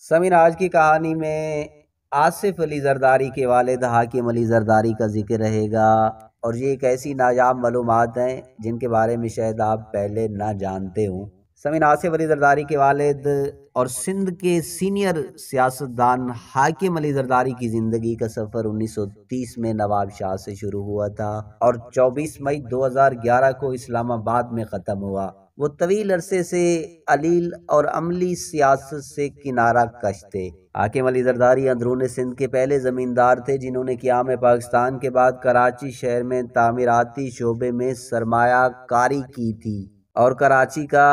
سمین، آج کی کہانی میں آصف علی زرداری کے والد حاکم علی زرداری کا ذکر رہے گا، اور یہ ایک ایسی نایاب معلومات ہیں جن کے بارے میں شاید آپ پہلے نہ جانتے ہوں۔ سمین، آصف علی زرداری کے والد اور سندھ کے سینئر سیاستدان حاکم علی زرداری کی زندگی کا سفر 1930 میں نواب شاہ سے شروع ہوا تھا اور 24 مئی 2011 کو اسلام آباد میں ختم ہوا۔ وہ طویل عرصے سے علیل اور عملی سیاست سے کنارہ کش تھے۔ حاکم علی زرداری اندرون سندھ کے پہلے زمیندار تھے جنہوں نے قیام پاکستان کے بعد کراچی شہر میں تعمیراتی شعبے میں سرمایہ کاری کی تھی، اور کراچی کا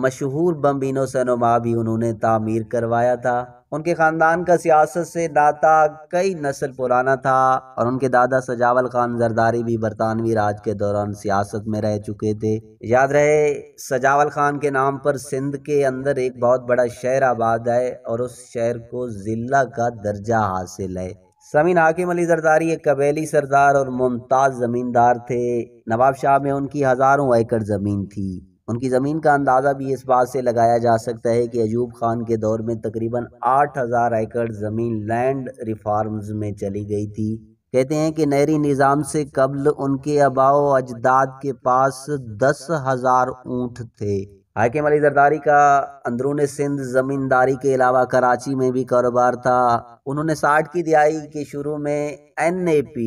مشہور بمبینو سینما بھی انہوں نے تعمیر کروایا تھا۔ ان کے خاندان کا سیاست سے ناتا کئی نسل پرانا تھا، اور ان کے دادا سجاول خان زرداری بھی برطانوی راج کے دوران سیاست میں رہ چکے تھے۔ یاد رہے، سجاول خان کے نام پر سندھ کے اندر ایک بہت بڑا شہر آباد ہے، اور اس شہر کو ضلع کا درجہ حاصل ہے۔ سمین، حاکم علی زرداری ایک قبیلی سردار اور ممتاز زمیندار تھے۔ نواب شاہ میں ان کی ہزاروں ایکڑ زمین تھی۔ ان کی زمین کا اندازہ بھی اس بات سے لگایا جا سکتا ہے کہ ایوب خان کے دور میں تقریباً 8000 ایکڑ زمین لینڈ ریفارمز میں چلی گئی تھی۔ کہتے ہیں کہ نہری نظام سے قبل ان کے آباء و اجداد کے پاس 10,000 اونٹ تھے۔ حاکم علی زرداری کا اندرون سندھ زمینداری کے علاوہ کراچی میں بھی کاروبار تھا۔ انہوں نے 60 کی دہائی کے شروع میں NAP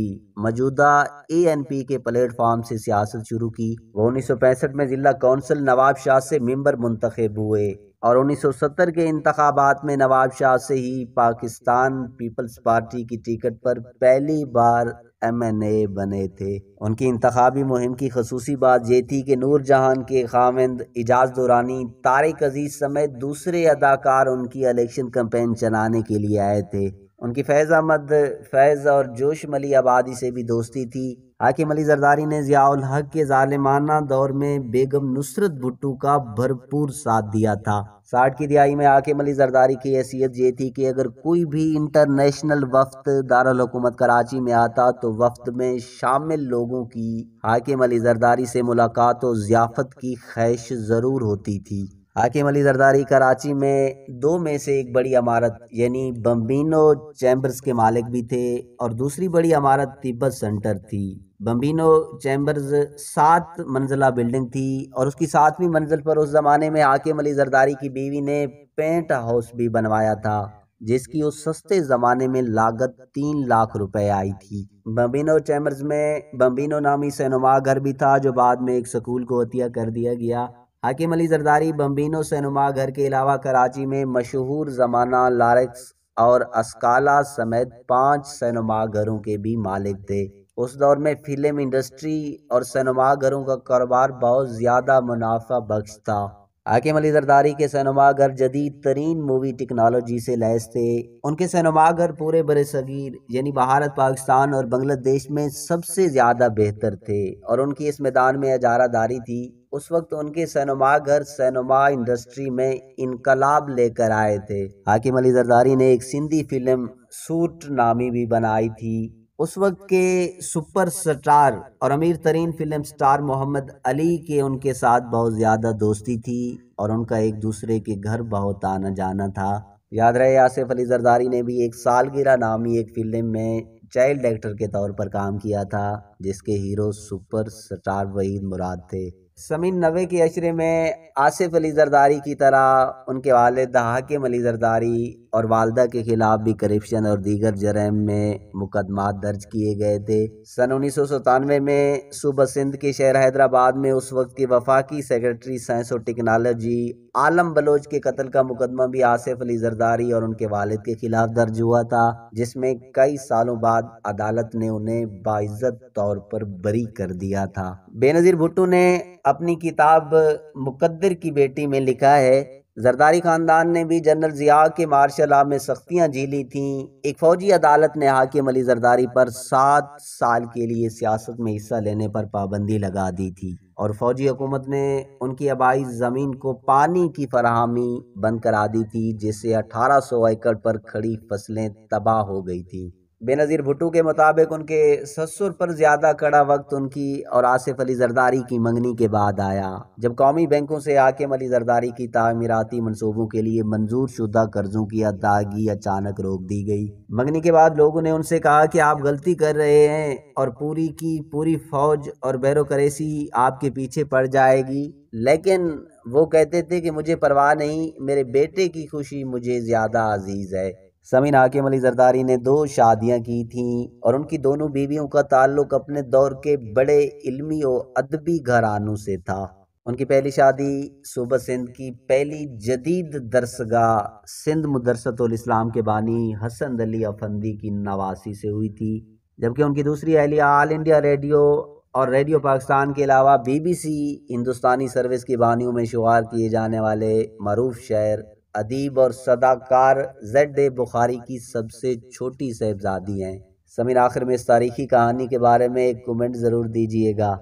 موجودہ ANP کے پلیٹ فارم سے سیاست شروع کی۔ وہ 1965 میں ضلع کونسل نواب شاہ سے ممبر منتخب ہوئے، اور 1970 کے انتخابات میں نواب شاہ سے ہی پاکستان پیپلز پارٹی کی ٹکٹ پر پہلی بار MNA بنے تھے۔ ان کی انتخابی مہم کی خصوصی بات یہ تھی کہ نور جہان کے خاوند اجاز دورانی، طارق عزیز سمیت دوسرے اداکار ان کی الیکشن کمپین چلانے کے لیے آئے تھے۔ ان کی فیض احمد فیض اور جوش ملی آبادی سے بھی دوستی تھی۔ حاکم علی زرداری نے ضیاء الحق کے ظالمانہ دور میں بیگم نصرت بھٹو کا بھرپور ساتھ دیا تھا۔ 60 کی دہائی میں حاکم علی زرداری کی حیثیت یہ تھی کہ اگر کوئی بھی انٹرنیشنل وفد دارالحکومت کراچی میں آتا تو وفد میں شامل لوگوں کی حاکم علی زرداری سے ملاقات و ضیافت کی خواہش ضرور ہوتی تھی۔ حاکم علی زرداری کراچی میں 2 میں سے ایک بڑی عمارت یعنی بمبینو چیمبرز کے مالک بھی تھے، اور دوسری بڑی عمارت تبت سینٹر تھی۔ بمبینو چیمبرز 7 منزلہ بلڈنگ تھی، اور اس کی 7ویں منزل پر اس زمانے میں حاکم علی زرداری کی بیوی نے پینٹ ہاؤس بھی بنوایا تھا، جس کی اس سستے زمانے میں لاگت 3 لاکھ روپے آئی تھی۔ بمبینو چیمبرز میں بمبینو نامی سینما گھر بھی تھا، جو بعد میں ایک سکول کو عطیہ کر دیا گیا۔ حاکم علی زرداری بمبینو سینما گھر کے علاوہ کراچی میں مشہور زمانہ لاریکس اور اسکالا سمیت 5 سینما گھروں کے بھی مالک تھے۔ اس دور میں فلم انڈسٹری اور سینما گھروں کا کاروبار بہت زیادہ منافع بخش تھا۔ حاکم علی زرداری کے سینما گھر جدید ترین مووی ٹیکنالوجی سے لیس تھے۔ ان کے سینما گھر پورے برصغیر یعنی بھارت، پاکستان اور بنگلہ دیش میں سب سے زیادہ بہتر تھے، اور ان کی اس میدان میں اجارہ داری تھی۔ اس وقت ان کے سینما گھر سینما انڈسٹری میں انقلاب لے کر آئے تھے۔ حاکم علی زرداری نے ایک سندھی فلم سوٹ نامی بھی بنائی تھی۔ اس وقت کے سپر سٹار اور امیر ترین فلم سٹار محمد علی کے ان کے ساتھ بہت زیادہ دوستی تھی، اور ان کا ایک دوسرے کے گھر بہت آنا جانا تھا۔ یاد رہے، آصف علی زرداری نے بھی ایک سالگرہ نامی ایک فلم میں چائلڈ ایکٹر کے طور پر کام کیا تھا، جس کے ہیرو سپر سٹار وحید مراد تھے۔ سمین، 90 کے عشرے میں آصف علی زرداری کی طرح ان کے والد حاکم علی زرداری اور والدہ کے خلاف بھی کرپشن اور دیگر جرائم میں مقدمات درج کیے گئے تھے۔ سن 1997 میں صوبہ سندھ کے شہر حیدرآباد میں اس وقت کے وفاقی سیکرٹری سائنس اور ٹیکنالوجی عالم بلوچ کے قتل کا مقدمہ بھی آصف علی زرداری اور ان کے والد کے خلاف درج ہوا تھا، جس میں کئی سالوں بعد عدالت نے انہیں باعزت طور پر بری کر دیا تھا۔ بے نظیر بھٹو نے اپنی کتاب مقدر کی بیٹی میں لکھا ہے، زرداری خاندان نے بھی جنرل ضیاء کے مارشل لا میں سختیاں جھیلی تھیں۔ ایک فوجی عدالت نے حاکم علی زرداری پر 7 سال کے لیے سیاست میں حصہ لینے پر پابندی لگا دی تھی، اور فوجی حکومت نے ان کی آبائی زمین کو پانی کی فراہمی بند کرا دی تھی، جس سے 1800 ایکڑ پر کھڑی فصلیں تباہ ہو گئی تھیں۔ بینظیر بھٹو کے مطابق ان کے سسر پر زیادہ کڑا وقت ان کی اور آصف علی زرداری کی منگنی کے بعد آیا، جب قومی بینکوں سے حاکم علی زرداری کی تعمیراتی منصوبوں کے لیے منظور شدہ قرضوں کی ادائیگی اچانک روک دی گئی۔ منگنی کے بعد لوگوں نے ان سے کہا کہ آپ غلطی کر رہے ہیں اور پوری کی پوری فوج اور بیروکریسی آپ کے پیچھے پڑ جائے گی، لیکن وہ کہتے تھے کہ مجھے پرواہ نہیں، میرے بیٹے کی خوشی مجھے زیادہ عزیز ہے۔ سامعین، حاکم علی زرداری نے 2 شادیاں کی تھیں اور ان کی دونوں بیویوں کا تعلق اپنے دور کے بڑے علمی و ادبی گھرانوں سے تھا۔ ان کی پہلی شادی صوبہ سندھ کی پہلی جدید درسگاہ سندھ مدرسۃ الاسلام کے بانی حسن علی افندی کی نواسی سے ہوئی تھی، جبکہ ان کی دوسری اہلیہ آل انڈیا ریڈیو اور ریڈیو پاکستان کے علاوہ BBC ہندوستانی سروس کی بانیوں میں شمار کیے جانے والے معروف شاعر، ادیب اور صداکار ZA بخاری کی سب سے چھوٹی صاحبزادی ہیں۔ سامعین، آخر میں اس تاریخی کہانی کے بارے میں ایک کمنٹ ضرور دیجیے گا۔